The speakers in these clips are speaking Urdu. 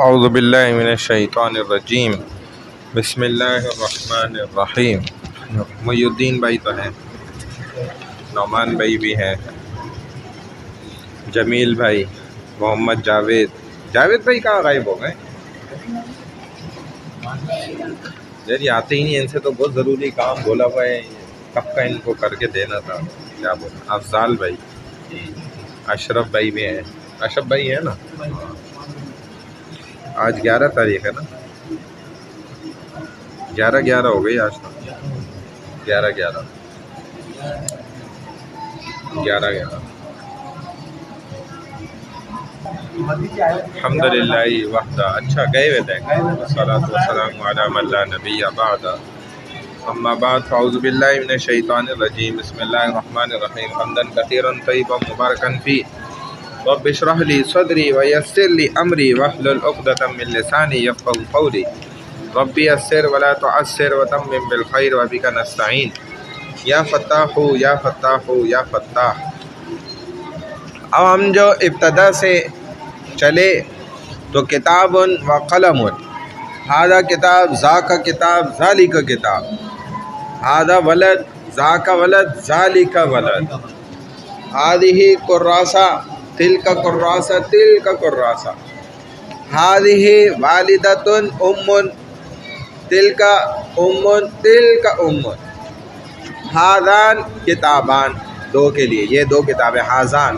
اعوذ باللہ من الشیطان الرجیم بسم اللہ الرحمن الرحیم۔ محی الدین بھائی تو ہیں، نعمان بھائی بھی ہیں، جمیل بھائی، محمد جاوید بھائی کہاں غائب ہو گئے؟ یار یہ آتے ہی نہیں، ان سے تو بہت ضروری کام بولا ہوا ہے، کب کا ان کو کر کے دینا تھا، کیا بولا۔ افضال بھائی، اشرف بھائی بھی ہیں، اشرف بھائی ہے نا، آج 11 تاریخ ہے نا، 11 ہو گئی آج تو، 11 الحمدللہ وحدہ۔ اچھا گئے ہوئے تھے، والصلاۃ والسلام علی من لا نبی بعد، اما بعد فاعوذ باللہ من الشیطان الرجیم بسم اللہ الرحمن الرحیم، حمدا کثیرا طیبا مبارکا فیہ، رب اشرح لی صدری ویسر لی امری واحلل عقدۃ من لسانی یفقهوا قولی، رب یسر ولا تعسر وتمم بالخیر وبک نستعین، یا فتاح یا فتاح یا فتاح۔ اب ہم جو ابتدا سے چلے تو کتاب و قلم، ہذا کتاب، ذاک کتاب، ذالک کتاب، ہذا ولد، ذاک ولد، ذالک ولد، ہذہ کراسہ، تلک کراسہ، تلک کراسہ، ہذہ والدۃ ام، تلک ام، تلک ام، ہذان کتابان، دو کے لیے یہ دو کتابیں، ہذان،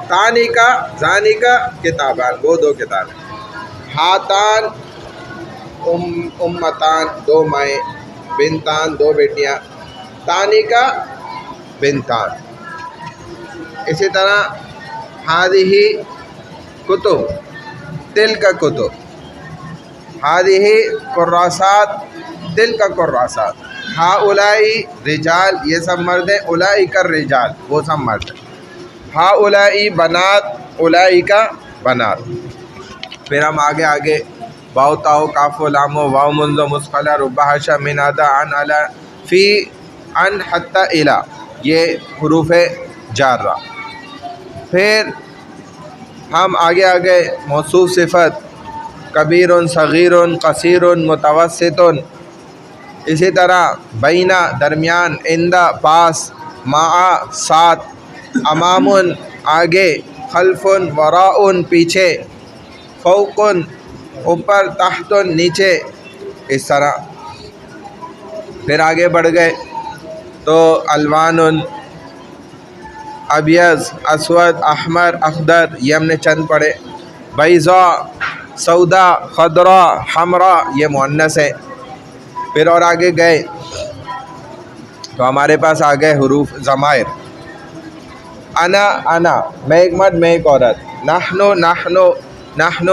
تانی کا زانی کا کتابان، وہ دو کتابیں، ہاتان امتان، دو مائیں، بنتان، دو بیٹیاں، تانی کا بنتان۔ اسی طرح ہذہ کتب، تلک کتب، ہذہ کراسات، تلک کراسات، ہؤلائی رجال، یہ سب مرد ہیں، اولئک الرجال، وہ سب مرد ہیں، ہؤلائی بنات، اولئک بنات۔ پھر ہم آگے باؤ تاؤ کاف و لام و واو منذ مثقلہ رب حاشا من ادا عن علی فی ان حتی الی، یہ حروف جارہ۔ پھر ہم آگے موصوف صفت کبیر، صغیر، قصیر، متوسط، اسی طرح بینہ درمیان، عندہ پاس، مع ساتھ، امام آگے، خلف وراء پیچھے، فوق اوپر، تحت نیچے، اس طرح۔ پھر آگے بڑھ گئے تو الوان، ابیض، اسود، احمر، اخضر، یہ ہم نے چند پڑھے، بیضاء، سودا، خضراء، حمراء، یہ مؤنث ہے۔ پھر اور آگے گئے تو ہمارے پاس آ گئے حروف ضمائر، انا، میں ایک مرد، میں ایک عورت، نحنو،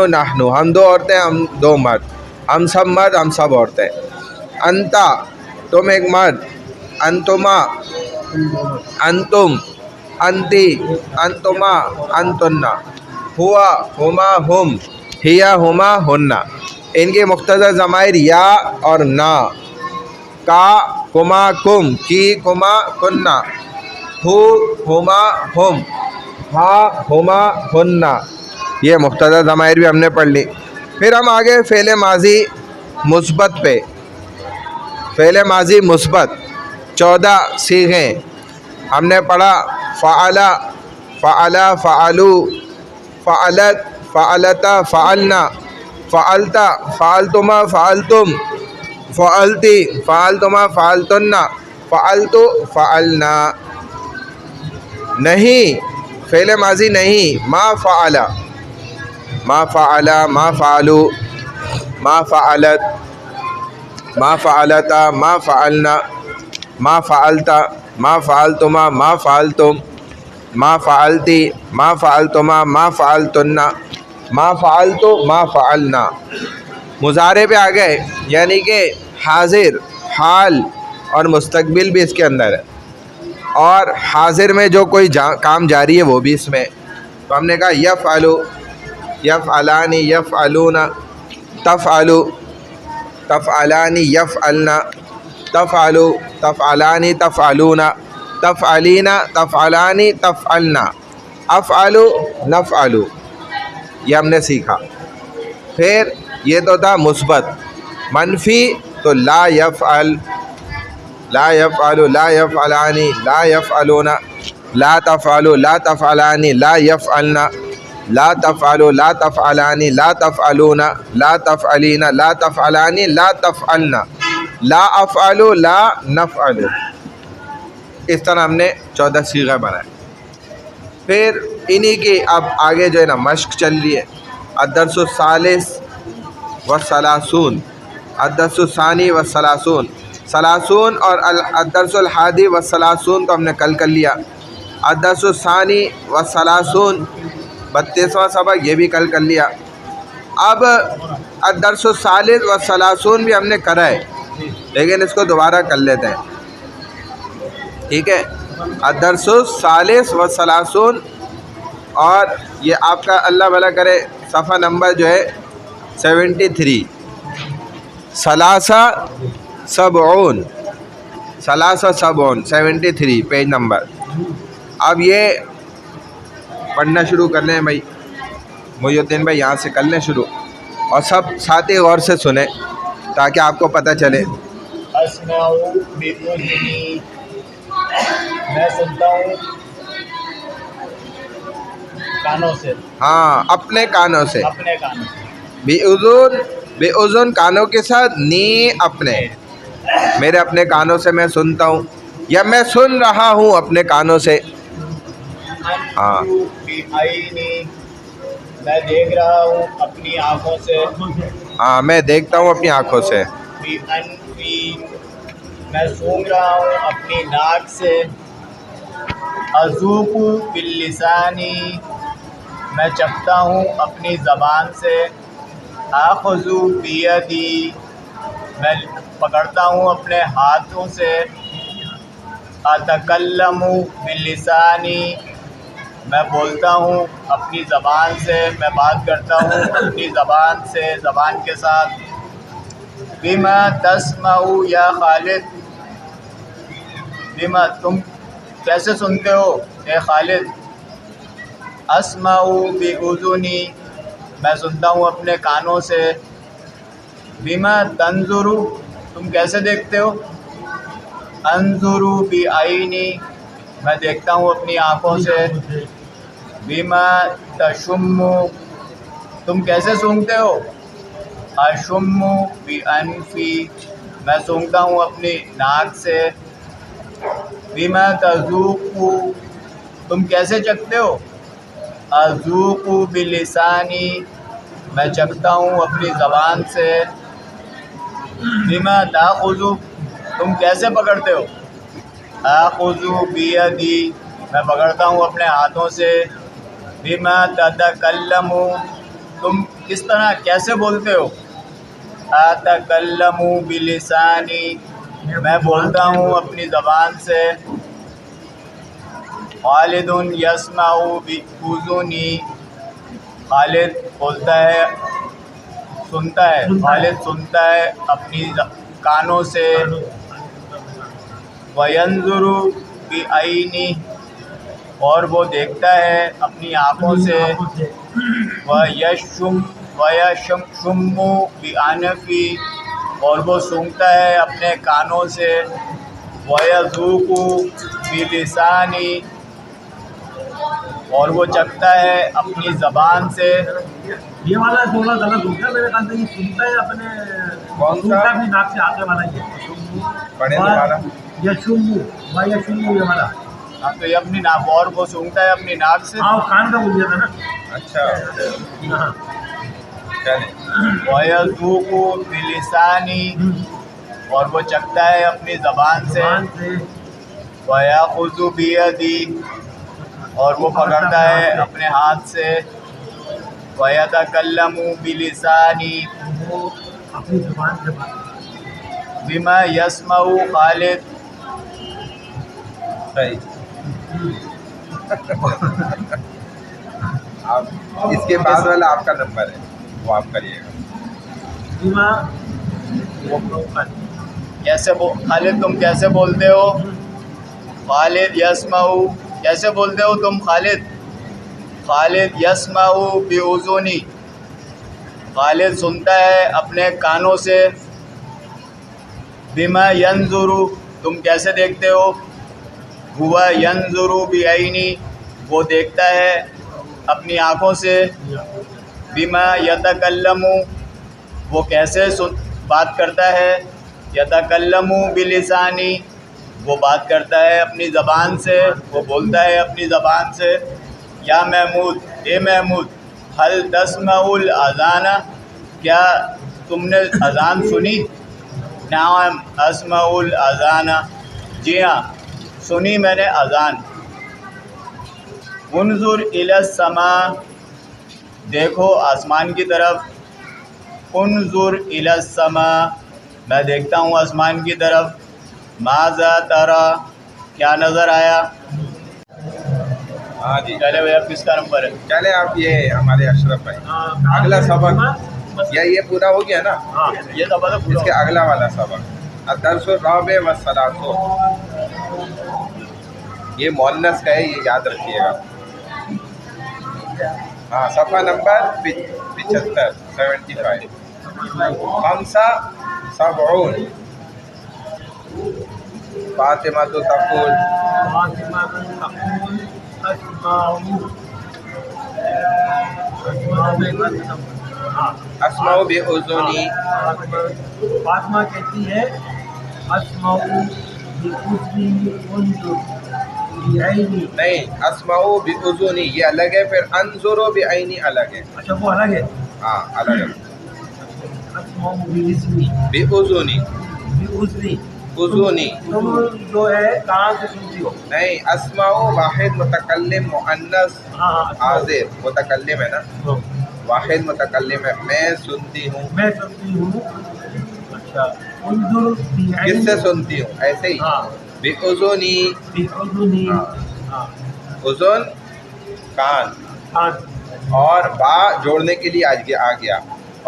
نحنو، ہم دو عورتیں، ہم دو مرد، ہم سب مرد، ہم سب عورتیں، انتا، تم ایک مرد، انتما، انتم، انتی، انتما، انتن، ہوا، ہما، ہم، ہیا، ہما، ہن۔ ان کے مختصر ضمائر یا اور نا، کا، کما، کم، کی، کما، کننا، ہو، ہما، ہم، ہا، ہما، ہن، یہ مختصر ضمائر بھی ہم نے پڑھ لی۔ پھر ہم آگے فعل ماضی مثبت پہ، فعل ماضی مثبت 14 صیغیں ہم نے پڑھا، فعل، فعل، فعلو، فعلت، فعلتا، فعلنا، فعلت، فعلتما، فعلتم، فعلتی، فعلتما، فعلتن، فعلت، فعلنا۔ نہیں، فعل ماضی نہیں، ما فعل، ما فعل، ما فعلو، ما فعلت، ما فعلتا، ما فعلنا، ما فعلت، ما فعلتما، ما فعلتم، ما فعلتی، ما فعلتما، ما فعلتن، ما فعلت، ما فعلنا۔ مضارع پہ آ گئے، یعنی کہ حاضر، حال اور مستقبل بھی اس کے اندر ہے، اور حاضر میں جو کوئی کام جاری ہے وہ بھی اس میں، تو ہم نے کہا یفعلو، یفعلان، یفعلون، تفعلو، تفعلان، یفعلنا، تفعلو، تفعلان، تفعلون، تفعلین، تفعلان، تفعلنا، افعلو، نفعلو، یہ ہم نے سیکھا۔ پھر یہ تو تھا مثبت. منفی تو لا یفعل، لا یفعل، لا یفعلانی، لا یفعلون، لا تفعلوا، لا تفعلانی، لا یفعلن، لا تفعلوا، لا تفعلانی، لا تفعلون، لا تفعلین، لا تفعلانی، لا تفعلن، لا افعلوا، لا نفعل. اس طرح ہم نے 14 صیغہ بنائے. پھر انہی کی اب آگے جو ہے نا مشق چل رہی ہے. الدرس الثالث والثلاثون، الدرس الثانی والثلاثون، ثلاثون اور الدرس الحادی والثلاثون تو ہم نے کل کر لیا. الدرس الثانی والثلاثون 32واں سبق یہ بھی کل کر لیا. اب الدرس الثالث والثلاثون بھی ہم نے کرا ہے لیکن اس کو دوبارہ کر لیتے ہیں. ٹھیک ہے. الدرس الثالث والثلاثون، اور یہ آپ کا اللہ بھلا کرے صفحہ نمبر جو ہے 73، ثلاثہ سبعون، ثلاثہ سبعون 73 پیج نمبر. اب یہ پڑھنا شروع کر لیں بھائی، محی الدین بھائی یہاں سے کر لیں شروع، اور سب ساتھی غور سے سنیں تاکہ آپ کو پتہ چلے. اسمع بأذنی، میں سنتا ہوں کانوں سے. ہاں اپنے کانوں سے. اپنے کانوں سے. بِأُذُن، بِأُذُن کانوں کے ساتھ، نی اپنے، میرے اپنے کانوں سے میں سنتا ہوں یا میں سن رہا ہوں اپنے کانوں سے. ہاں بعینی، میں دیکھ رہا ہوں اپنی آنکھوں سے. ہاں میں دیکھتا ہوں اپنی آنکھوں سے. بانفی، میں سونگھ رہا ہوں اپنی ناک سے. اذوق باللسانی، میں چکھتا ہوں اپنی زبان سے. آخذ بیدی، میں پکڑتا ہوں اپنے ہاتھوں سے. اتکلم باللسانی، میں بولتا ہوں اپنی زبان سے، میں بات کرتا ہوں اپنی زبان سے، زبان کے ساتھ. بما تسمع یا خالد، بما تم کیسے سنتے ہو اے خالد. اسمع باذنی، میں سنتا ہوں اپنے کانوں سے. بما تنظر، تم کیسے دیکھتے ہو. انظر بعینی، میں دیکھتا ہوں اپنی آنکھوں سے. بما تشم، تم کیسے سونگھتے ہو. اشم بانفی، میں سونگھتا ہوں اپنی ناک سے. بما تذوق، تم کیسے چکھتے ہو. اذوق بلسانی، میں چکھتا ہوں اپنی زبان سے. بما تاخذ، تم کیسے پکڑتے ہو. آخذ بیدی، میں پکڑتا ہوں اپنے ہاتھوں سے. بما تتکلم، تم کس طرح کیسے بولتے ہو. اتکلم بلسانی، میں بولتا ہوں اپنی زبان سے. خالد یسمع بأذنی، خالد بولتا ہے، سنتا ہے، خالد سنتا ہے اپنی کانوں سے. وینظر بعینی، اور وہ دیکھتا ہے اپنی آنکھوں سے. ویشم بانفی، اور وہ سونگھتا ہے اپنے کانوں سے. ویذوق بلسانی، اور وہ چکھتا ہے اپنی زبان سے. یہ والا تھوڑا غلط ہوتا ہے میرے خیال سے. یہ سنتا ہے اپنے، کون سا؟ سنتا اپنی ناک سے آگے والا. یہ پڑھیں دوبارہ. یشمو، یہ والا. ہاں تو یہ اپنی ناک، اور وہ سونگھتا ہے اپنی ناک سے. ہاں کان کا بول دیا تھا نا. اچھا ہاں چلیں. وَيَذُوقُ بِلِسَانِهِ، اور وہ چکھتا ہے اپنی زبان سے. زبان سے. وَيَأْخُذُ بِيَدِهِ، اور وہ پکڑتا ہے اپنے ہاتھ سے. وَيَتَكَلَّمُ بِلِسَانِهِ، وہ اپنی زبان سے بات. بِمَا يَسْمَعُ خالد، صحیح. آپ اس کے بعد والا آپ کا نمبر ہے، وہ آپ کریے گا. بیما کیسے خالد تم کیسے بولتے ہو. خالد یسمع، کیسے بولتے ہو تم خالد. خالد یسمع بأذنی، خالد سنتا ہے اپنے کانوں سے، بما ینظر تم کیسے دیکھتے ہو، ہوا ینظر بعینی وہ دیکھتا ہے اپنی آنکھوں سے، بما یتکلم وہ کیسے بات کرتا ہے، یتکلم بلسانی وہ بات کرتا ہے اپنی زبان سے، وہ بولتا ہے اپنی زبان سے، یا محمود اے محمود حل تسمع الاذان کیا تم نے اذان سنی، نعم اسمع الاذان جی ہاں سنی میں نے اذان، انظر الی السماء دیکھو آسمان کی طرف، انظر الی السماء میں دیکھتا ہوں آسمان کی طرف، ماذا ترى کیا نظر آیا۔ ہاں جی چلے بھائی اب کس کا نمبر ہے؟ چلے آپ یہ ہمارے اشرف بھائی اگلا سبق یہ پورا ہو گیا نا، ہاں یہ تو بتا اس کے اگلا والا سبق الدرس الرابع والثلاثون، یہ مؤنث کا ہے، یہ یاد رکھیے گا۔ ہاں صفحہ نمبر 75 75 خمسہ سبعون فاطمہ تو تقول اسمع بأذنی، فاطمہ کہتی ہے اسمع بأذنی انظر بعینی، نہیں اسمع بأذنی یہ الگ ہے، پھر انظر بعینی الگ ہے۔ اچھا وہ الگ ہے، ہاں الگ ہے، اسمع بإذنی بأذنی بأذنی اذنی تم جو ہے کہاں سے سنتی ہو؟ نہیں، اسمع واحد متکلم مؤنث ہاں حاضر متکلم ہے نا، واحد متکلم ہے، میں سنتی ہوں، میں سنتی ہوں۔ اچھا انظر بعینی کس سے سنتی ہوں، ایسے ہی ہاں بأذنی، بأذنی ہاں اذن کان، ہاں اور با جوڑنے کے لیے آ گیا،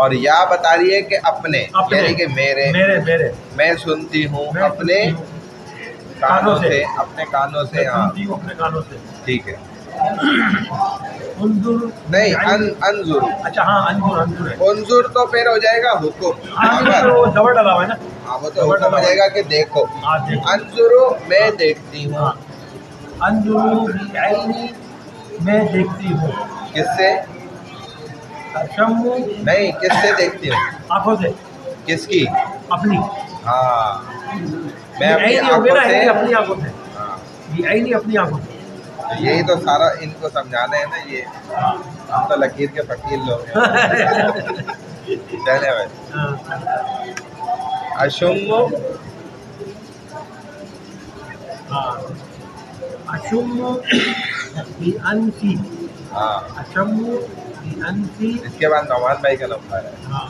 اور یا بتا رہی ہے کہ اپنے یعنی کہ میرے میرے میں سنتی ہوں میں اپنے سنتی ہوں کانوں سے، اپنے کانوں میں سے، ہاں سنتی ہوں اپنے کانوں سے۔ ٹھیک ہے، انظر نہیں بعینی، انظر، اچھا ہاں انظر ہے، انظر تو پھر ہو جائے گا حکم، ہاں وہ زبر ڈلا ہوا ہے نا، ہاں وہ تو حکم ہو جائے گا کہ دیکھو، ہاں دیکھو، انظر میں دیکھتی ہاں ہوں، انظر بعینی میں دیکھتی ہوں، کس سے، اشم نہیں کس سے دیکھتی ہوں، آنکھوں سے، کس کی، اپنی ہاں میں اپنی بعینی ہو گیا آنکھوں نا، سے، ہے اپنی آنکھوں سے، ہاں بعینی اپنی آنکھوں سے، یہی تو سارا ان کو سمجھانا ہے نا، یہ ہم تو لکیر کے فقیر لوگ ہیں۔ چلے بھائی اشم ہاں اشم بانفی، ہاں، اشم بانفی، اس کے بعد نعمان بھائی کا نمبر ہے، ہاں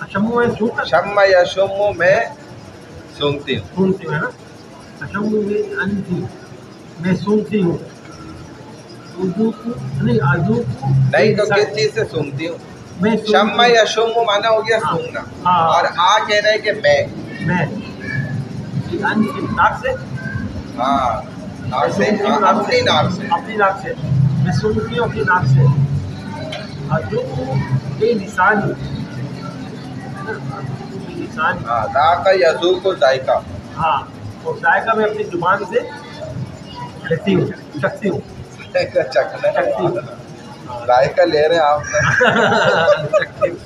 اشم ہے سنتا، شم یا شم میں سنتی ہوں، سنتی ہوں ہے نا، اشم بانفی میں سنتی ہوں، اذوق نہیں اذوق نہیں تو کس چیز سے سنتی ہوں، میں شم یا شم مانا ہو گیا ہاں، سننا، ہاں، اور آ کہہ رہے کہ میں، بانفی ناک سے، ہاں ناک سے، ہاں اپنی ناک سے، اپنی ناک سے میں سنتی ہوں اپنی ناک سے، اذوق یہ لسانی لسانی، ہاں ذاق یذوق کو ذائقہ، ہاں اور ذائقہ میں اپنی زبان سے لیتی ہوں، چکھتی ہوں، چکھنا چکھتی ہوں، ذائقہ لے رہے ہیں آپ چکھتی ہوں،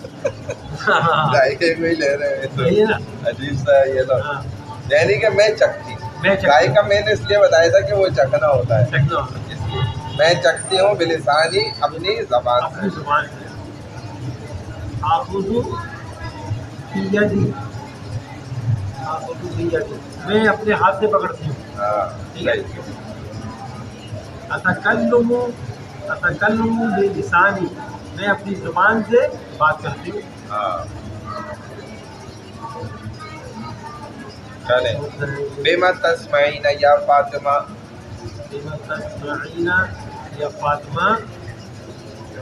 ذائقے کو ہی لے رہے ہیں، یہی ہے نا، تو عجیب سا ہے یہ تو، ہاں یعنی کہ میں چکھتی، میں چکھتی ذائقہ میں نے اس لیے بتایا تھا کہ وہ چکھنا ہوتا ہے، چکھنا ہوتا ہے، اس لیے میں چکھتی ہوں بلسانی اپنی زبان اپنی سے، زبان سے، آخذ بیدی، آخذ بیدی میں اپنے ہاتھ سے پکڑتی ہوں، ہاں ٹھیک ہے، اتکلم بلسانی میں اپنی زبان سے بات کرتی ہوں، ہاں چلیں، بما تسمعین یا فاطمہ، بما تسمعین یا فاطمہ،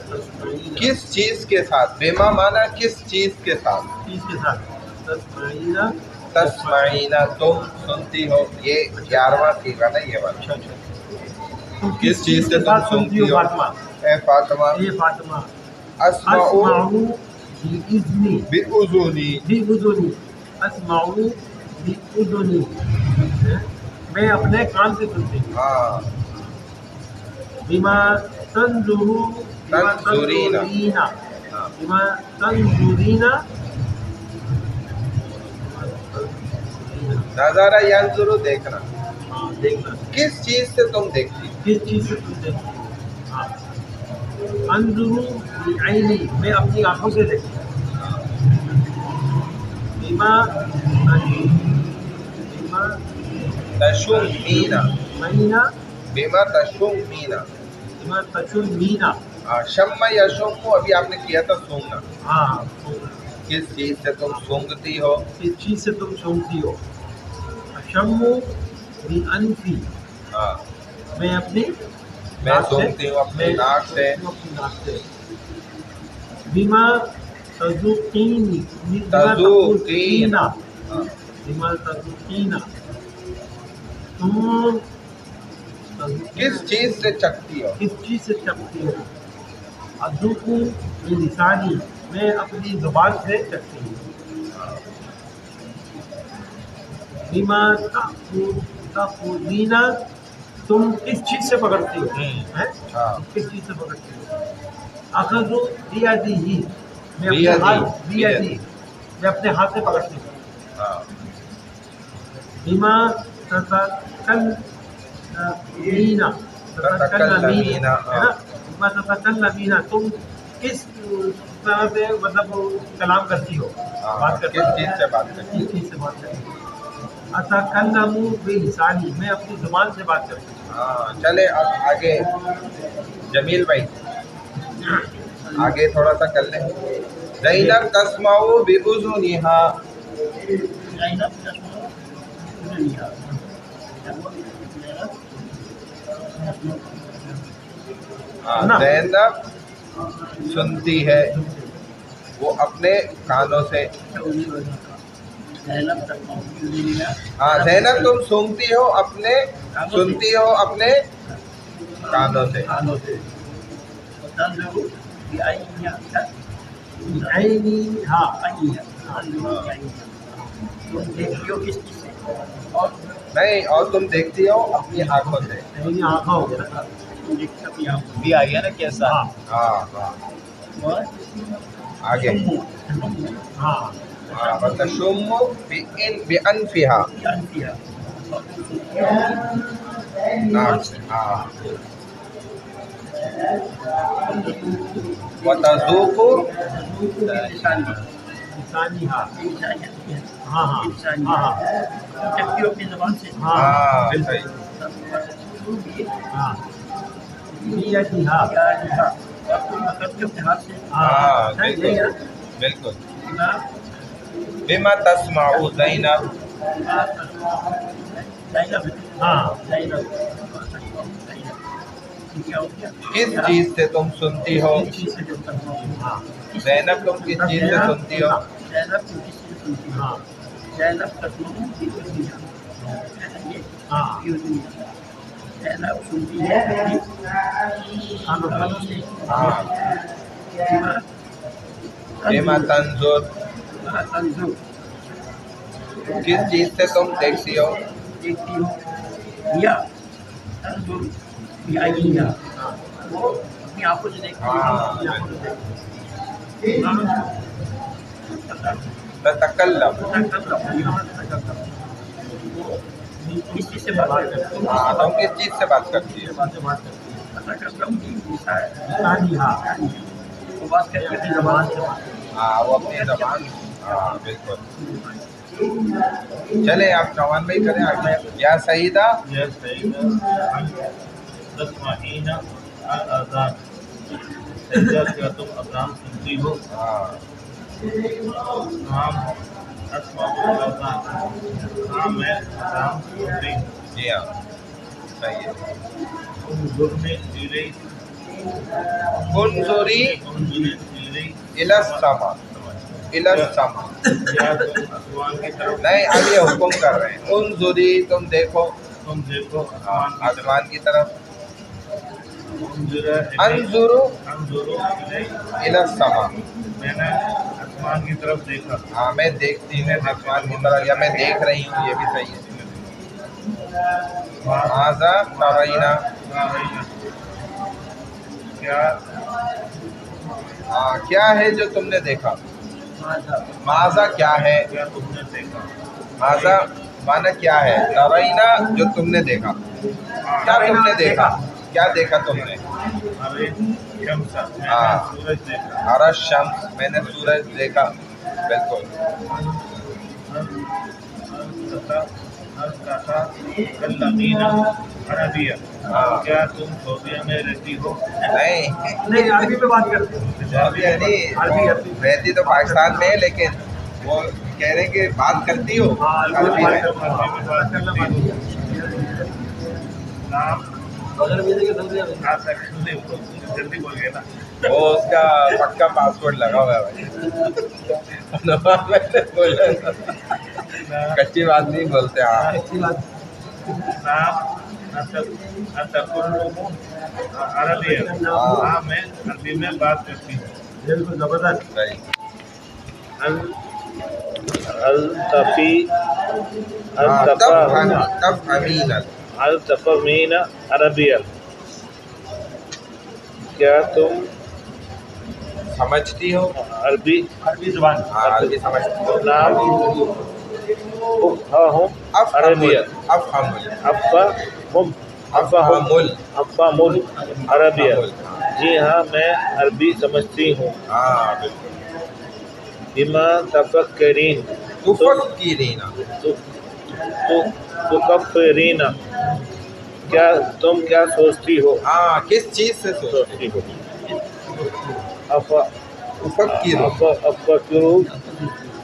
تسمعین کس چیز کے ساتھ، بما مانا کس چیز کے ساتھ، چیز کے ساتھ، تسمعین تسمعین تم سنتی ہو، یہ 11واں سیکھا نا یہ والا، اچھا اچھا، تم کس چیز سے تم ساتھ سنتی ہو سنتی ہو، فاطمہ، اے فاطمہ اے فاطمہ اسمعو اسمعو بإذنی بأذنی بأذنی اسمعو بأذنی، میں اپنے کان سے سنتی ہوں. ہاں بما تنظرین. ہاں بما تنظرین نظارہ ینظر دیکھنا، دیکھنا، کس چیز سے تم دیکھتی؟ کس چیز سے تم دیکھتی ہو. ہاں انظرو بعینی، میں اپنی آنکھوں سے دیکھتی ہوں. بما بما تشمینا، مینا بما تشمینا. بما تشمینا. شم یشم ابھی آپ نے کیا تھا سونگنا، ہاں کس چیز سے تم سونگتی ہو؟ کس چیز سے تم سونگتی ہو. اشم بانفی، ہاں میں اپنی میں ناک سے، سونگتی ہوں اپنی ناک سے. اپنی ناک سے. بما تذوقینی، تذوقین. ہاں بما تذوقین، تم کس چیز سے چکھتی ہو؟ کس چیز سے چکھتی ہو. اذوقو بلسانی، میں اپنی زبان سے چکھتی ہوں. بما تأخذین، تم کس چیز سے پکڑتی ہو. ہیں؟ ہاں کس چیز سے پکڑتی ہو. اخذ بیدی، میں اپنے بیدی. ہاتھ بیدی، میں اپنے ہاتھ سے پکڑتی ہوں. ہاں بما تتکلمین، تتکلمین. ہے نا. بما تتکلمین، تم کس طرح سے مطلب کلام کرتی ہو، بات کرتی کس ہو. چیز سے بات کرتی کس چیز سے بات کرتی ہو. اتکلم بلسانی، میں اپنی زبان سے بات کرتی ہوں. ہاں چلے اب آگے جمیل بھائی آگے تھوڑا سا کر لیں. زینب تسمع بأذنہا، نا. زینب سنتی ہے وہ اپنے کانوں سے. ہاں زینب تم سنتی ہو اپنے، سنتی ہو اپنے کانوں سے. عینی، ہاں نہیں، اور تم دیکھتی ہو اپنی آنکھوں سے. عینی آنکھوں ہو گیا. بھی آ گیا نا کیسا. ہاں ہاں ہاں آگے. ہاں ہاں وتشم بأنفہا، ناک سے. ہاں وتذوق لسانی، ہاں ہاں ہاں ہاں ہاں ہاں بالکل. صحیح. ہاں بیدی، ہاں ہاں صحیح بالکل ہے. بالکل. بما تسمع زینب، ہاں کس چیز سے تم سنتی ہو؟ کس چیز سے جب تک ہاں زینب تم کس چیز سے سنتی ہو؟ ہاں ہاں ہاں بما تنظر، کس چیز سے تم دیکھتی ہو؟ اپنی آنکھوں سے دیکھتی ہاں ہے. تتکلم. کس چیز سے بات کرتے ہیں؟ ہاں تم کس چیز سے بات کرتی ہو؟ وہ بات کرتی ہے اپنی زبان سے. ہاں وہ اپنی زبان. ہاں بالکل. چلے آپ نعمان بھائی کریں آگے. یا سیدہ، یہ صحیح تسمعین الاذان، سیدہ کیا تم اذان سنتی ہو؟ ہاں نعم اسمع الاذان، ہاں میں اذان سنتی ہوں. جی ہاں صحیح ہے. انظرنی الیک، انظری انظرنی الیک، الی السما، الی السما. یا تم آسمان کی طرف، نہیں اب یہ حکم کر رہے ہیں. انظری تم دیکھو، تم دیکھو ہاں آسمان کی طرف. آسمان کی طرف. انظر انظر الی السما، میں نے آسمان کی طرف دیکھا. ہاں میں دیکھتی ہوں آسمان کی طرف، یا میں دیکھ رہی ہوں، یہ بھی صحیح ہے. ماذا ترینا، کیا کیا ہے جو تم نے دیکھا. ماذا کیا ہے، کیا تم نے دیکھا؟ ماذا مانا کیا ہے، ترینا جو تم نے دیکھا، کیا تم نے دیکھا، کیا دیکھا تم نے. ارے شمس، میں ہاں. نے سورج دیکھا. ارا شمس، میں نے سورج دیکھا. بالکل. کلمین عربیہ، ہاں. کیا تم سعودیہ میں رہتی ہو؟ نہیں نہیں عربی میں بات کرتے ہیں. سعودیہ نہیں، رہتی تو پاکستان میں ہے، لیکن وہ کہہ رہے ہیں کہ بات کرتی ہو عربی میں. نام اگر میرے کے سمجھے جلدی بول گئے نا. وہ اس کا پکا پاسورڈ لگا ہوا ہے بھائی. کچی بات نہیں بولتے. ہاں اچھی بات. نام عربی ہے. ہاں میں عربی میں بات کرتی ہوں. بالکل زبردست. صحیح. التفہمین عربیہ، کیا تم سمجھتی ہو عربی عربی زبان. ہاں عربی سمجھتی ہو. نام عربیہ، افہم عربیہ. جی ہاں میں عربی سمجھتی ہوں. ہاں بالکل. بما تفکرین، تفکرین، تکفرین، کیا تم کیا سوچتی ہو؟ ہاں کس چیز سے سوچتی ہو. تفکر. افکرو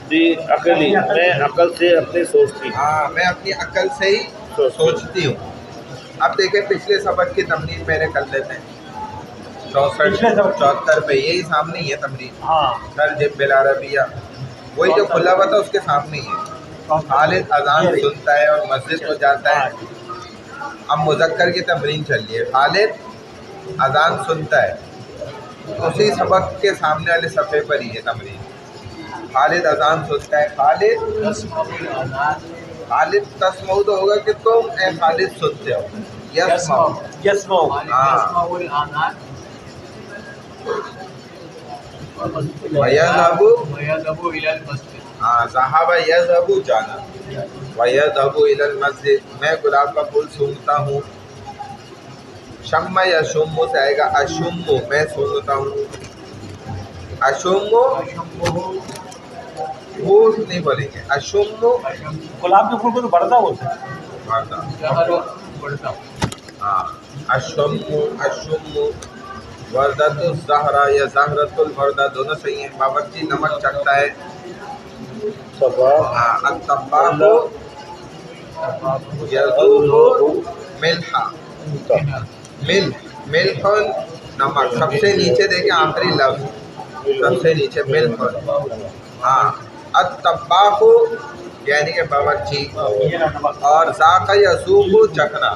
بھی عقلی، میں عقل سے اپنی سوچتی ہوں. ہاں میں اپنی عقل سے ہی سوچتی ہوں. اب دیکھیں پچھلے سبق کی تمرین میرے کر لیتے ہیں. 64 پہ یہی سامنے ہی ہے تمرین. ہاں ترجم بالعربیہ، وہی جو کھلا ہوا تھا اس کے سامنے ہی ہے. خالد اذان سنتا ہے اور مسجد کو جاتا ہے. اب مذکر کی تمرین چل رہی ہے. خالد اذان سنتا ہے، اسی سبق کے سامنے والے صفحے پر ہی ہے تمرین. خالد اذان سنتا ہے. خالد تسمعو تو ہوگا کہ تم اے خالد سنتے ہو. یسمعو. یسمو. ہاں. وَيَذْهَبُ ہاں ذہب یذهب جانا. وَيَذْهَبُ إِلَى الْمَسْجِدِ، میں گلاب کا پھول سونگھتا ہوں. شم یشم سے آئے گا اشم، میں سونگھتا ہوں. اشم وہ نہیں بولیں گے. اشم گلاب کے پھول کو تو بڑھتا ہوتا ہے. بڑھتا. ہاں اشم اشم. وردت الزہرا یا زہرت الوردہ دونوں صحیح ہیں. باورچی نمک چکھتا ہے. الطباخ یذوق ملحا. ملح نمک. سب سے نیچے دیکھیں آخری لفظ، سب سے نیچے ملح. ہاں الطباخ یعنی کہ باورچی، اور ذاق یذوق چکھنا.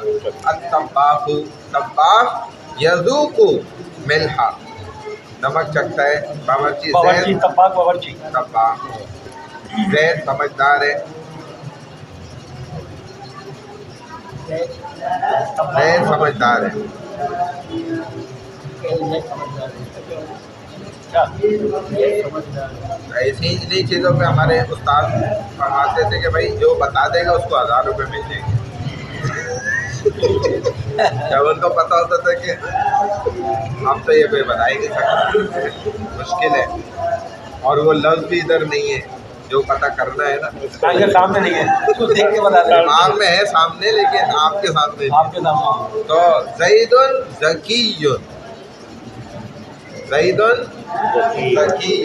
الطباخ، طباخ یذوق ملحا، نمک چکھتا ہے. باورچی باورچی طباخ باورچی. طباخ. زید سمجھدار ہے. زید سمجھدار ہے. ایسی چیزوں پہ ہمارے استاد فرماتے تھے کہ بھائی جو بتا دے گا اس کو 1000 روپے مل جائیں گے. جب ان کو پتا ہوتا تھا کہ اب تو یہ کوئی بتا ہی نہیں سکتا، مشکل ہے. اور وہ لفظ بھی ادھر نہیں ہے جو پتہ کرنا ہے نا. سامنے نہیں ہے تو دیکھ کے بتا دیں. دماغ میں ہے سامنے لیکن آپ کے سامنے نہیں. آپ کے سامنے. تو زید ذکی. زید ذکی.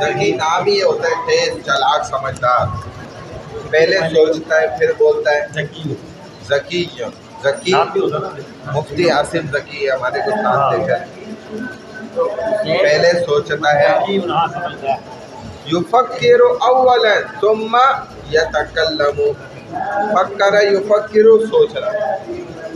ذکی نام ہی ہوتا ہے تیز، چالاک، سمجھدار. پہلے سوچتا ہے پھر بولتا ہے. ذکی. ذکی. ذکی مفتی عاصم ذکی ہمارے استاد دیکھا ہے. پہلے سوچتا ہے. یفکر اولا ثم یتکلم. فکر یفکر سوچ رہا.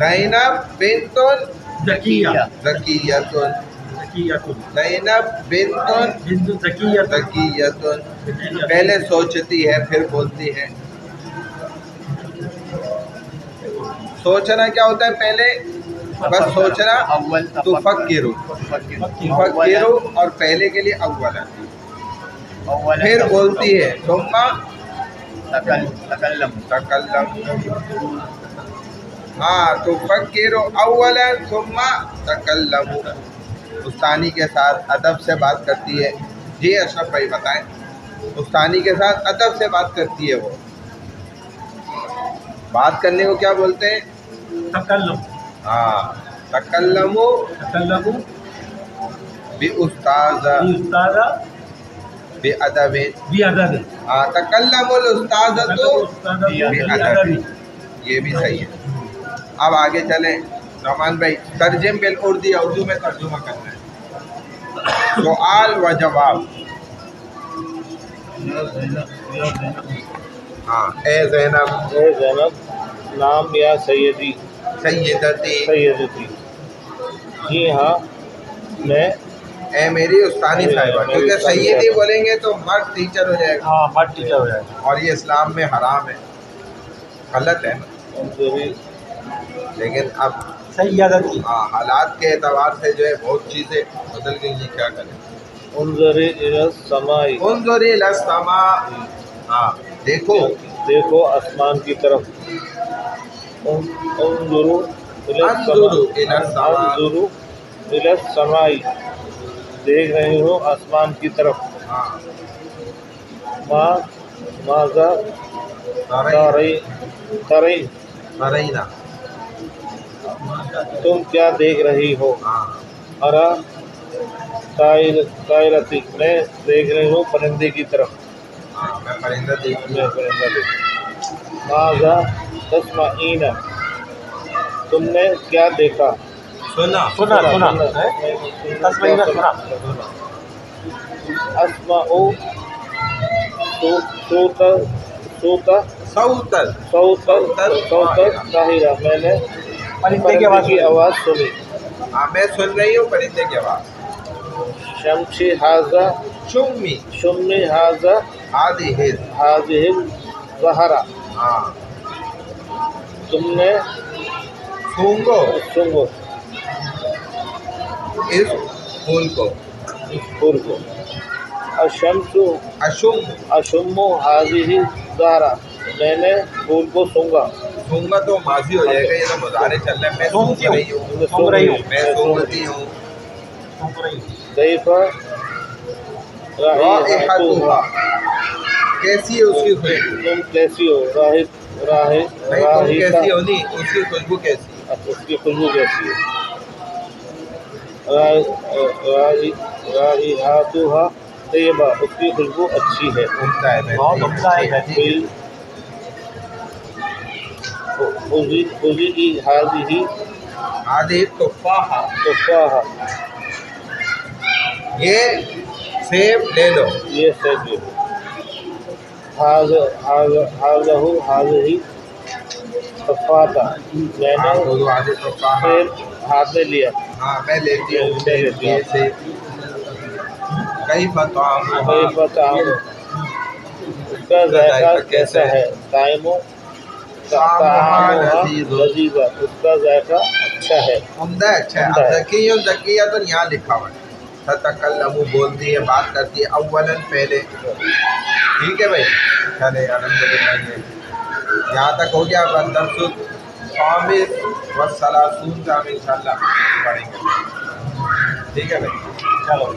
زینب بنتن زکیہ زکیتن زکیۃ زینب بنتن بنت زکیۃ زکیتن پہلے سوچتی ہے پھر بولتی ہے. سوچنا کیا ہوتا ہے پہلے؟ بس سوچنا. اول تفکرو تفکرو اور پہلے کے لیے اولا اول پھر بولتی ہے. ثم تکلم تکلم. ہاں تفکرو اولا ثم تکلم. استانی کے ساتھ ادب سے بات کرتی ہے. جی اشرف بھائی بتائیں. استانی کے ساتھ ادب سے بات کرتی ہے. وہ بات کرنے کو کیا بولتے ہیں؟ تکلم ہاں تکلمو تکلم باستاذ استاد بادب. بیادب ہاں تکلم الاستاذۃ بادب. یہ بھی صحیح ہے. اب آگے چلیں. نعمان بھائی ترجم بالاردو یا اردو میں ترجمہ کرنا ہے. سوال و جواب. ہاں اے زینب اے زینب نام یا سیدی سیدتی. سیدتی. جی ہاں میں اے میری استانی صاحبہ. کیونکہ سیدی بولیں گے تو مرد ٹیچر ہو جائے گا ہاں مٹ ٹیچر ہو جائے گا. اور یہ اسلام میں حرام ہے. غلط ہے نا. انظری لیکن اب سیادتی حالات کے اعتبار سے جو ہے بہت چیزیں بدل گئی ہیں. کیا کریں؟ انظری الی السماء. انظری الی السماء. ہاں دیکھو. دیکھو آسمان کی طرف. انظروا الی انظروا الی السماء. السماء. انظروا الی السماء. دیکھ رہی ہوں آسمان کی طرف. ہاں ماذا ترین. فرینا. تم کیا دیکھ رہی ہو؟ ہاں ارا طائرتی. میں دیکھ رہی ہوں پرندے کی طرف. ہاں میں پرندہ دیکھ میں پرندہ دیکھ. ماذا تسمعین. تم نے کیا دیکھا؟ سنا. سنا تسمعین سنا. اسمع صوتر صوت طاہرہ. میں نے پرندے کی آواز سنی. ہاں میں سن رہی ہوں پرندے کی آواز. شمشی حاضہ شمی شمی حاضہ ہادی ہز. حاضہ زہرا. ہاں تم نے سونگو سنگو اس پھول کو. اس پھول کو. الشمس اشم اشم حاضہ زہرا. میں نے پھول کو سونگا. سونگا تو ماضی ہو جائے گا. یہ تو مضارع چل رہا ہے. میں سونگ رہی ہوں. سونگ رہی ہوں. میں سونگتی ہوں. کیف رائحتھا. کیسی ہے اس کی خوشبو؟ تم کیسی ہو؟ نہیں تم کیسی ہو نہیں، اس کی خوشبو کیسی ہے؟ اس کی خوشبو کیسی ہے؟ رائحتھا طیبہ. اس کی خوشبو اچھی ہے. عمدہ ہے. بہت عمدہ ہے. خذی ہذہ ہادی تفاحہ. تفاحہ. یہ سیب لے لو. یہ سیب لے لو. ہذہ تفاحہ. میں نے خذو ہذہ تفاحہ. سیب ہاتھ میں لیا. ہاں میں لیتی ہوں. میں لیتی ہوں. یہ سیب. کیف طعمہ. کیف طعم. اس کا ذائقہ کیسا ہے؟ طعمہ لذیذہ. اس کا ذائقہ اچھا ہے. عمدہ اچھا ہے. عمدہ ہے. ذکی ذکیہ تو یہاں لکھا ہوا ہے. تتکلم بولتی ہے بات کرتی ہے. اولاً پہلے. ٹھیک ہے بھائی. چلے الحمدللہ. یہاں تک ہو گیا. الدرس الخامس والثلاثون کا ہم انشاءاللہ پڑھیں گے. ٹھیک ہے بھائی. چلو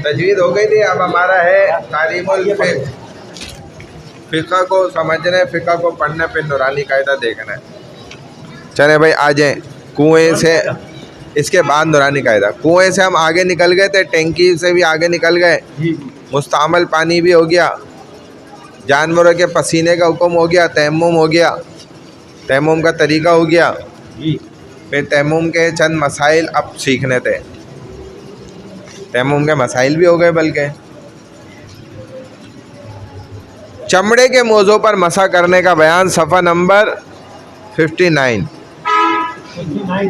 تجوید ہو گئی تھی. اب ہمارا ہے تعلیم الفقہ. فقہ کو سمجھنا ہے، فقہ کو پڑھنا، پھر نورانی قاعدہ دیکھنا ہے. چلے بھائی آ جائیں. کنویں سے اس کے بعد نورانی قاعدہ. کنویں سے ہم آگے نکل گئے تھے، ٹینکی سے بھی آگے نکل گئے، مستعمل پانی بھی ہو گیا، جانوروں کے پسینے کا حکم ہو گیا، تیمم ہو گیا، تیمم کا طریقہ ہو گیا. پھر تیمم کے چند مسائل اب سیکھنے تھے. تیمم کے مسائل بھی ہو گئے. بلکہ چمڑے کے موضوع پر مسح کرنے کا بیان صفحہ نمبر 59, 59।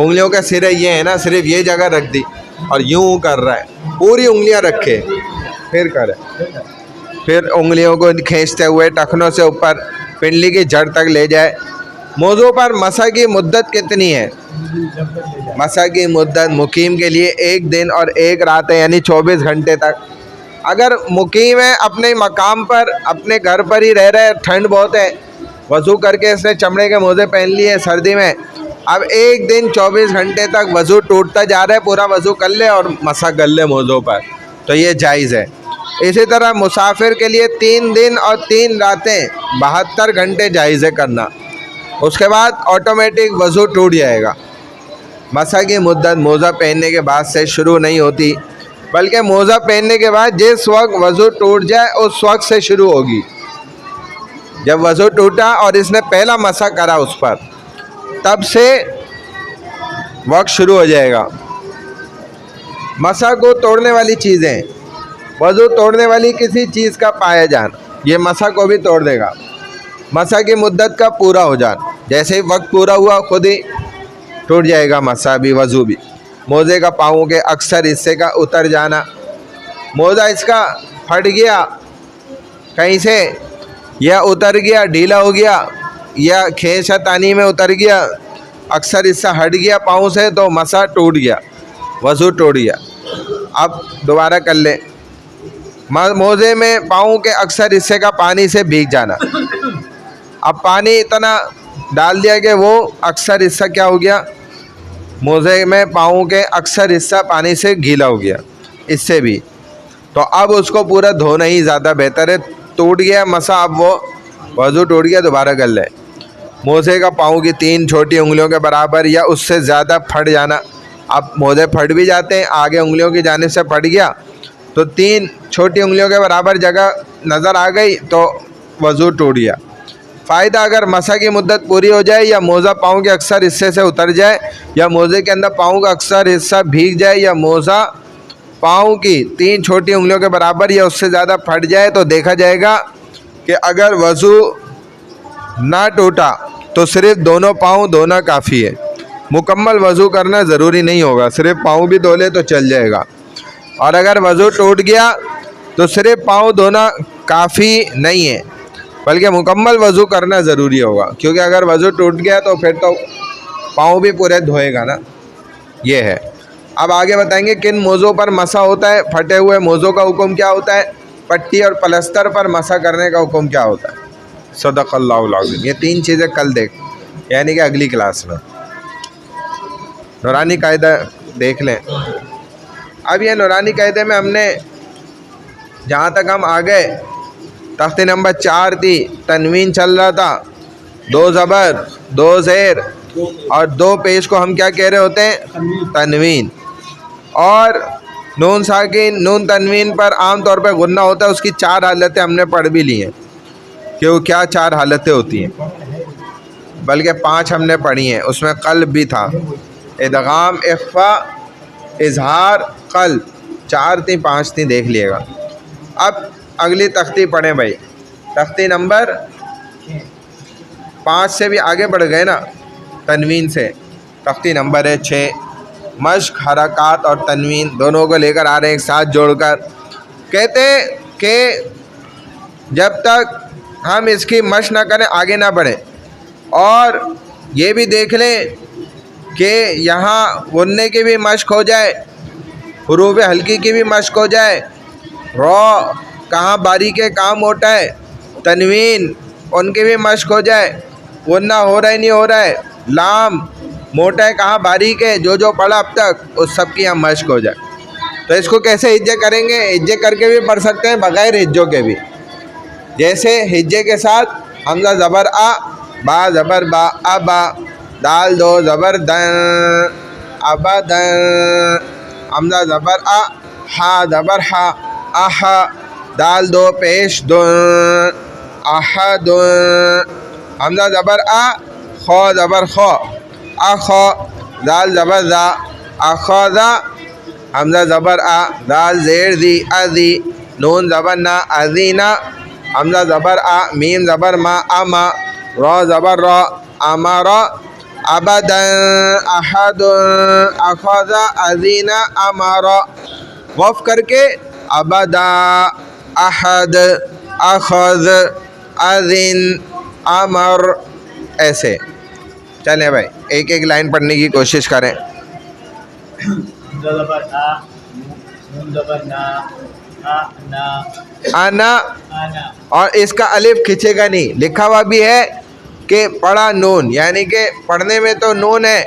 انگلیوں کا سرے یہ ہے نا, صرف یہ جگہ رکھ دی اور یوں کر رہا ہے, پوری انگلیاں رکھے پھر کرے, پھر انگلیوں کو کھینچتے ہوئے ٹخنوں سے اوپر پنڈلی کی جڑ تک لے جائے. موضوع پر مسح کی مدت کتنی ہے؟ مسح کی مدت مقیم کے لیے 1 دن اور 1 رات ہے, یعنی 24 گھنٹے تک. اگر مقیم ہے اپنے مقام پر, اپنے گھر پر ہی رہ رہے, ٹھنڈ بہت ہے, وضو کر کے اس نے چمڑے کے موزے پہن لیے سردی میں, اب 1 دن 24 گھنٹے تک وضو ٹوٹتا جا رہا ہے, پورا وضو کر لے اور مسح کر لے موضوع پر, تو یہ جائز ہے. اسی طرح مسافر کے لیے 3 دن اور 3 راتیں 72 گھنٹے جائز ہے کرنا, اس کے بعد آٹومیٹک وضو ٹوٹ جائے گا. مسح کی مدت موزہ پہننے کے بعد سے شروع نہیں ہوتی, بلکہ موزہ پہننے کے بعد جس وقت وضو ٹوٹ جائے اس وقت سے شروع ہوگی. جب وضو ٹوٹا اور اس نے پہلا مسح کرا اس پر, تب سے وقت شروع ہو جائے گا. مسح کو توڑنے والی چیزیں, وضو توڑنے والی کسی چیز کا پایا جانا, یہ مسح کو بھی توڑ دے گا. مسح کی مدت کا پورا ہو جانا, جیسے ہی وقت پورا ہوا خود ہی ٹوٹ جائے گا مسح بھی, وضو بھی. موزے کا پاؤں کے اکثر حصے کا اتر جانا, موزہ اس کا پھٹ گیا کہیں سے, یا اتر گیا, ڈھیلا ہو گیا, یا کھینچا تانی میں اتر گیا, اکثر حصہ ہٹ گیا پاؤں سے, تو مسح ٹوٹ گیا, وضو ٹوٹ گیا. اب دوبارہ کر لیں. موزے میں پاؤں کے اکثر حصے کا پانی سے بھیگ جانا, اب پانی اتنا ڈال دیا کہ وہ اکثر حصہ کیا ہو گیا, موزے میں پاؤں کے اکثر حصہ پانی سے گیلا ہو گیا, اس سے بھی, تو اب اس کو پورا دھونا ہی زیادہ بہتر ہے. ٹوٹ گیا مسح, اب وہ وضو ٹوٹ گیا, دوبارہ کر لیں. موزے کا پاؤں کی 3 چھوٹی انگلیوں کے برابر یا اس سے زیادہ پھٹ جانا, اب موزے پھٹ بھی جاتے ہیں, آگے انگلیوں کی جانب سے پھٹ گیا تو 3 چھوٹی انگلیوں کے برابر جگہ نظر آ گئی تو وضو ٹوٹ گیا. فائدہ, اگر مسح کی مدت پوری ہو جائے, یا موزہ پاؤں کے اکثر حصے سے اتر جائے, یا موزے کے اندر پاؤں کا اکثر حصہ بھیگ جائے, یا موزہ پاؤں کی 3 چھوٹی انگلیوں کے برابر یا اس سے زیادہ پھٹ جائے, تو دیکھا جائے گا کہ اگر وضو نہ ٹوٹا تو صرف دونوں پاؤں دھونا کافی ہے, مکمل وضو کرنا ضروری نہیں ہوگا, صرف پاؤں بھی دھو لے تو چل جائے گا. اور اگر وضو ٹوٹ گیا تو صرف پاؤں دھونا کافی نہیں ہے, بلکہ مکمل وضو کرنا ضروری ہوگا, کیونکہ اگر وضو ٹوٹ گیا تو پھر تو پاؤں بھی پورے دھوئے گا نا. یہ ہے. اب آگے بتائیں گے کن موضوع پر مسح ہوتا ہے. پھٹے ہوئے موضوع کا حکم کیا ہوتا ہے, پٹی اور پلستر پر مسح کرنے کا حکم کیا ہوتا ہے. صدق اللہ العظیم. یہ 3 چیزیں کل دیکھ, یعنی کہ اگلی کلاس میں نورانی قاعدہ دیکھ لیں. اب یہ نورانی قاعدے میں ہم نے جہاں تک ہم آ گئے, تختی نمبر 4 تھی, تنوین چل رہا تھا, 2 زبر 2 زیر اور 2 پیش کو ہم کیا کہہ رہے ہوتے ہیں, تنوین. اور نون ساکن نون تنوین پر عام طور پہ غنہ ہوتا ہے, اس کی 4 حالتیں ہم نے پڑھ بھی لی ہیں کہ وہ کیا 4 حالتیں ہوتی ہیں, بلکہ 5 ہم نے پڑھی ہیں, اس میں قلب بھی تھا, ادغام, اخفا, اظہار, قلب, 4 تھیں 5 تھیں, دیکھ لیے گا. اب اگلی تختی پڑھیں بھائی, تختی نمبر 5 سے بھی آگے بڑھ گئے نا تنوین سے. تختی نمبر ہے 6. مشق, حرکات اور تنوین دونوں کو لے کر آ رہے ہیں ایک ساتھ جوڑ کر. کہتے کہ جب تک ہم اس کی مشق نہ کریں آگے نہ بڑھیں, اور یہ بھی دیکھ لیں کہ یہاں غنّے کی بھی مشق ہو جائے, حروف ہلکی کی بھی مشق ہو جائے, رو کہاں باریک ہے کہاں موٹا ہے, تنوین ان کی بھی مشق ہو جائے, غنّہ ہو رہا ہے نہیں ہو رہا ہے, لام موٹا ہے کہاں باریک ہے, جو جو پڑھا اب تک اس سب کی ہم مشق ہو جائے. تو اس کو کیسے ہجے کریں گے, ہجے کر کے بھی پڑھ سکتے ہیں, بغیر ہجوں کے بھی. جیسے ہجے کے ساتھ حمزہ زبر آ, با زبر با, ابا, دال 2 زبر دن, ابدن, حمزہ زبر آ, ہا زبر ہا, آہا, دال 2 پیش دن, احدن, حمزہ زبر آ, خو زبر خو, اخو, دال زبر زا, اخوذا, حمزہ زبر آ, دال زیر دی, ازی, نون زبر نا, ازینا, حمزہ زبر آ, میم زبر ما, اما, رو زبر رو, امارا, ابدا احد اخذ اذن امر. وقف کر کے ابدا احد اخذ اذن امر ایسے. چلیں بھائی ایک ایک لائن پڑھنے کی کوشش کریں. زبر آ نون زبر نا نا انا انا اور اس کا الف کھنچے گا نہیں. لکھا ہوا بھی ہے کہ پڑھا نون یعنی کہ پڑھنے میں تو نون ہے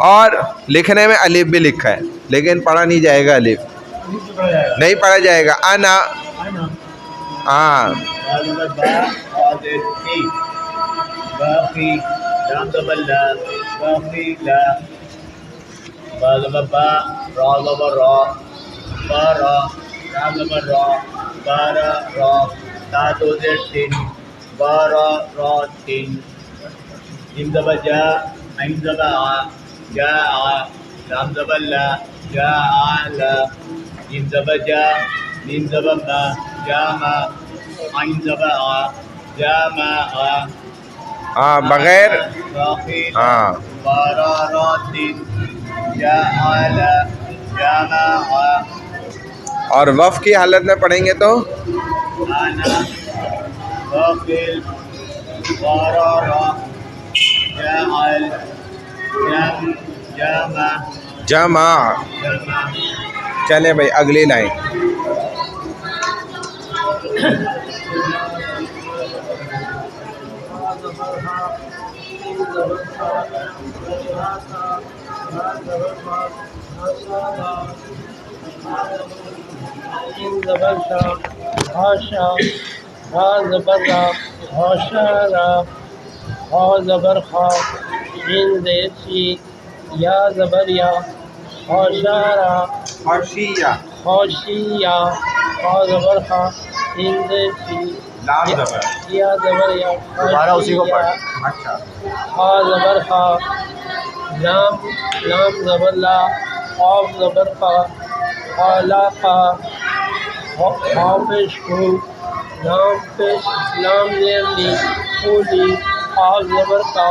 اور لکھنے میں الف بھی لکھا ہے لیکن پڑھا نہیں جائے گا. الف نہیں پڑھا جائے گا. انا ہاں زبر با حاضر کی باقی لام زبر لا باقی لا با زبر با را زبر را بارا را زبر را بارا را تا دو زیر تین بارا را تین جیم زبر جا عین زبر آ جا آ لام زبر لا جا آ لا جیم زبر جا میم زبر ما جا ما عین زبر آ جا ما آ ہاں بغیر باقی ہاں بارا را تین جا آ لا جا ما آ اور وف کی حالت میں پڑھیں گے تو انا باقل بارارا جاعل جم جامع جمع. جمع چلیں بھائی اگلی لائن. زبر شا ہاشا ہا زبر را ہاشارا ہا زبر خا شین زیر شی یا زبر یا ہاشارا خاشیہ خاشیا ہا زبر خا شین زیر شی لام زبر یا زبر یا دوبارہ اسی کو پڑھ. اچھا ہا زبر خا لام لام زبر لا قاف زبر خا خالا خا حافظ ہو لام پیش لام زیر لی اولی قاف زبر کا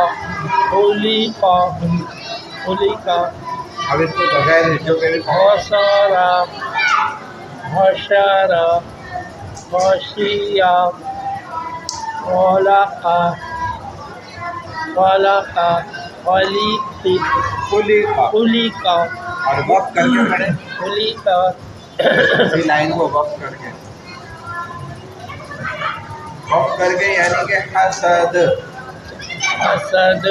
اولی کا اولی کا اب اس کو بغیر جو میرے حسارا حشارا حاشیا خلقا خلقا خلیقی کلی خلیقا اور وقف کر کے پڑھیں خلیقا اسی لائن کو وقف کر کے یعنی کہ حسد حسد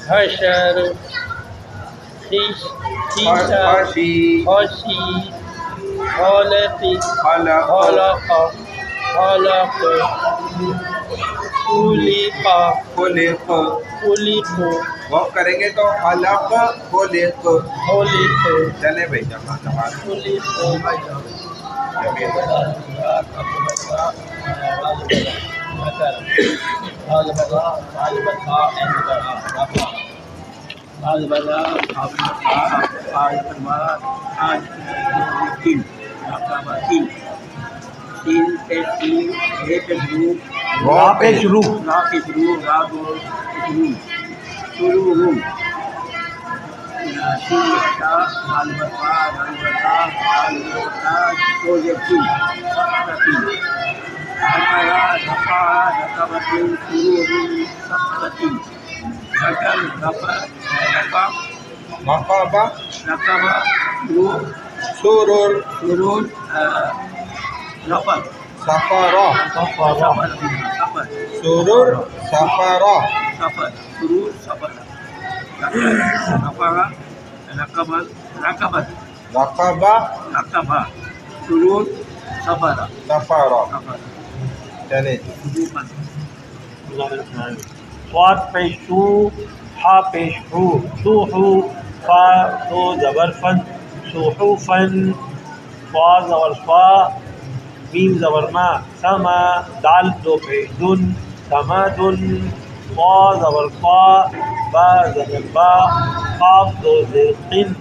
حشر خیشا خاشی خاشی خالقی خلق خلق خلق خلقا خلق. خلق وقف کریں گے تو خلق خلق. خلق چلیں بھائی جمع جمع مقابہ سرور سفارہ سرور سفارہ رقبہ سفارہ. چلیں صاد پیش تو حا پیش ہو سوحو فا تو زبر فن سوحوفن فا زبر فا میم زبر ما سما دال دو پیش دن سمادن فا زبر فا با زبر با قاف دو زیر قن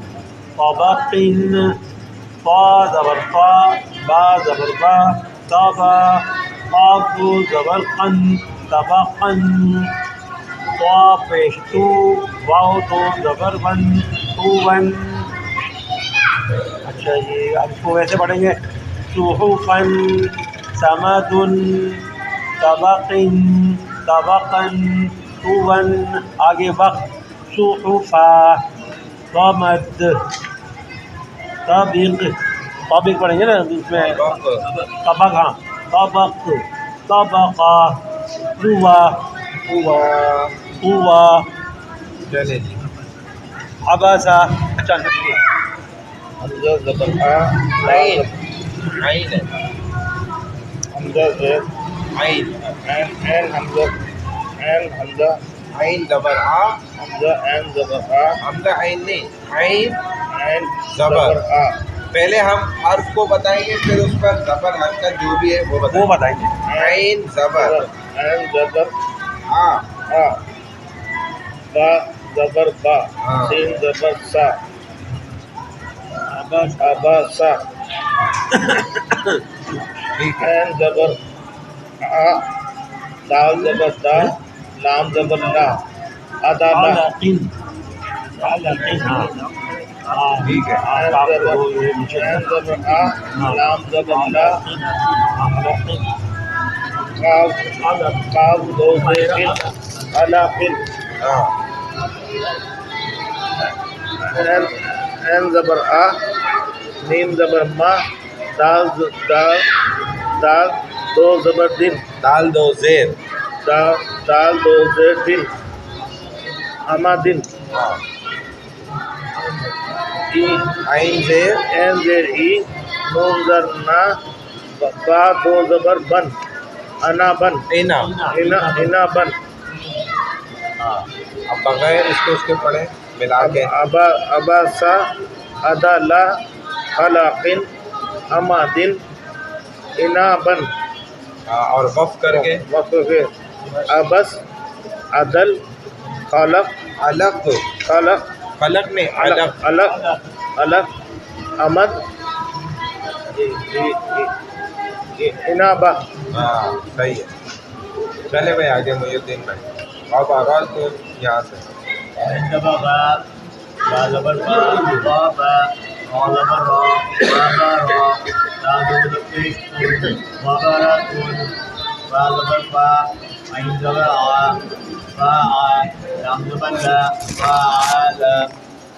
طبقن فا زبر فا با زبر با طبا قاف دو زبر قن طبقا طا پیش تو واو تو زبر ون تو ون. اچھا جی اب اس کو ویسے پڑھیں گے صحفن سمد طبق طبقا طون. آگے وقت صحفا صمد طبق طبق پڑھیں گے نا اس میں طبق. ہاں طبق طبقہ طوا طوا. چلے جی. عباسہ. اچھا حمزہ زبر آ عین عین ہے. حمزہ زیر عین عین حمزہ عین حمزہ عین زبر آ. حمزہ عین زبر آ حمزہ عین نہیں عین عین زبر. زبر آ. پہلے ہم حرف کو بتائیں گے پھر اس پر زبر حرکت جو بھی ہے وہ وہ بتائیں گے. عین زبر عین زبر آ. آ. با زبر با. ہاں. سین زبر سا. ابا سا. ٹھیک ہے. عین زبر آ. دال زبر دا. لام زبر لا. ادا لا. علقن علقن. ہاں ٹھیک ہے. عین زبر آ. لام زبر لا. کاف کاف دو زیر علاقن. ہاں. عین زبر آ. نیم زبر ما. دال دال دال دو زبر دن. دال دو زیر. دال دو زیر دن. اما دن. ہاں. ای عین زیر عین زیر ای. نون زر نا. با دو زبر بن. انا بن. اینا. انا بن. ہاں. اب بغیر اس کے پڑھیں ملا کے. ابا ابا سا. ادا لا. خلاقن. اما دن. انا بن. ہاں. اور وف کر کے وقف ابس. عدل. خلق. علق خلق. فلک میں علق. الگ الگ. امد. انابہ. ہاں صحیح ہے. چلے بھائی آگے محی الدین بھائی. آپ آغاز تو یہاں سے. انتبغا با زبر با با با را زبر را با با را تا زبر پیش وبراتون با زبر با عین زبر آ با آ لام زبر لا با لا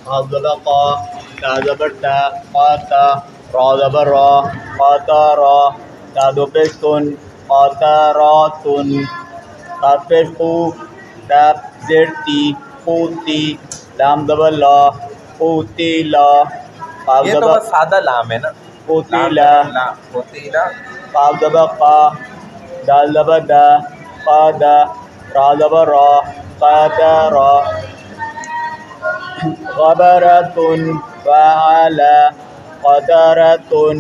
را زبر قا تا زبر تا قا تا را زبر را قا تا را تا دو پیش تن قا تا را تن تا پیش قو تا زیر تی قوتی لام زبر لا قوتی لا. یہ تو بس سادہ لام ہے نا. قوتی لا. قوتیلا. قاف زبر قا. دال زبر دا. قا دا. را زبر را. قا دا را. غبرتن. فعلا. قدرتن.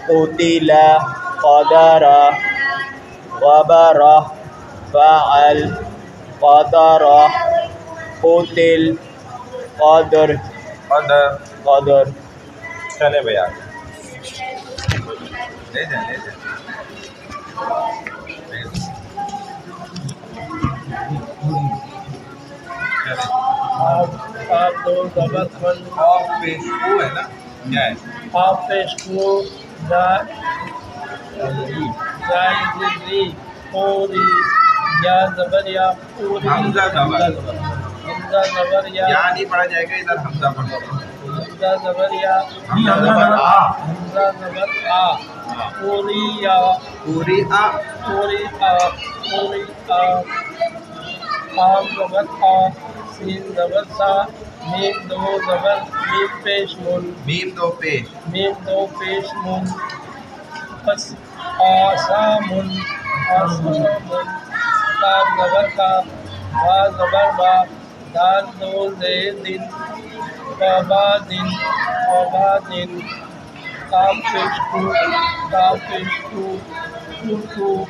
قتلا. قدرا. غبرة. فعل. قدرة. قتل. قدر. قدر. قدر. چلے بھائی آگے لے جائیں لے جائیں. آپ دو زبر فن اور پیش کو ہے نا کیا ہے. آپ پیش کو زائدی پوری یا زبر یا پوری. حمزہ زبر. حمزہ زبر یا یہاں نہیں پڑھا جائے گا ادھر حمزہ پڑھو. حمزہ زبر یا حمزہ زبر آ. حمزہ زبر آ. پوری یا پوری آ. پوری آ. پوری آ. قاف زبر آ. سین زبر سا. میم دو زبر میم پیش من. میم دو پیش. میم دو پیش من. پس آسامن. آسامن. کاف زبر کا. با زبر با. دال دو زیر دن. بابا دن. بابا دن. کاف پیش کو. کاف پیش کو. کو.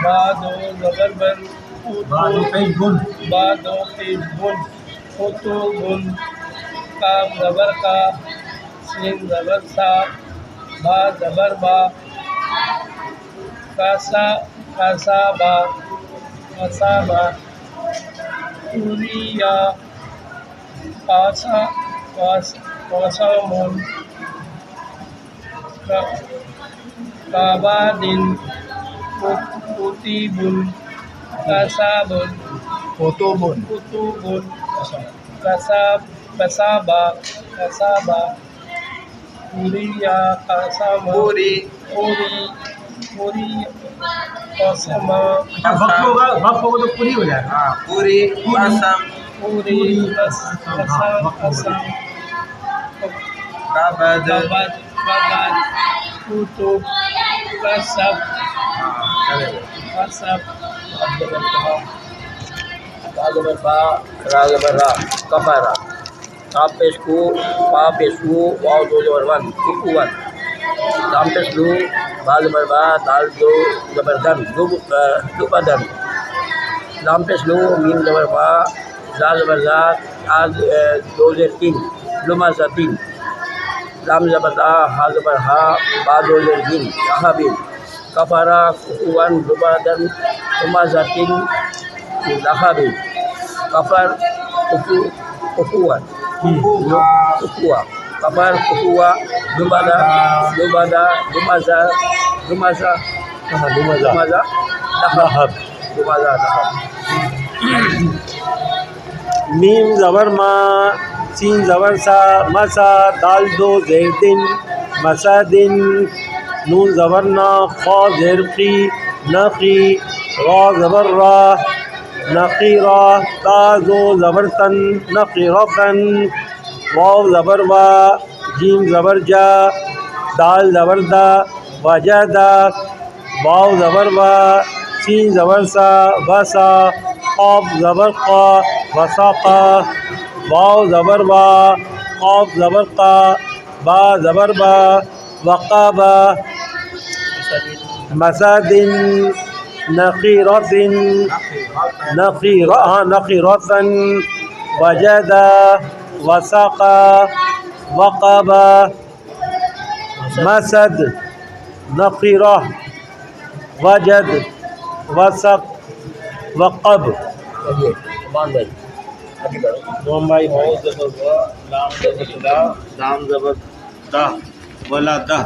با دو زبر بن. با دو پیش بن. با دو پیش بن. تو بن. کاف زبر کا. سین زبر سا. با زبر با. کاسا. کاسا با. کاسا با. اوریا قاسمون کابادن کتیبن کسابن قطبن کتبن کسابا اوریا قاسم اوری قاسما وقت ہوگا تو پوری ہو جائے گا. پوری قسم اوری قسم کبد کبد کتب کسب کفارہ کاف پیش کو پا پیش کو واو دو زبر ون کفوان لام پیش لو با زبر با دال دو زبر دن دوبدن لام پیش لو میم زبر با زا زبر زا دو زبر تین لما زا تین لام زبر دا ہا زبر ہا با دو زبر دین لہابین کفارہ کفوان دوبدن لما زا تین لہابین کفر کفوان kufua kafar kufua dumada dumaza lahab میم زبر ما سین زبر سا مسا دال دو زیر دن مسادن نون زبر نا خا زیر قی نقی را زبر را نقیرہ تا زو زبر تن نقیرتن واو زبر وا جیم زبر جا دال زبر دا وجدا واو زبر وا سین زبر سا وسا قاف زبر قا وساقا واو زبر وا قاف زبر قا با زبر با وقابا مسادن نقیرة وجد وسق وقب مسد نقیرہ وجد وسق وقب. واو زبر وا لام زبر لا لام زبر دا ولا دا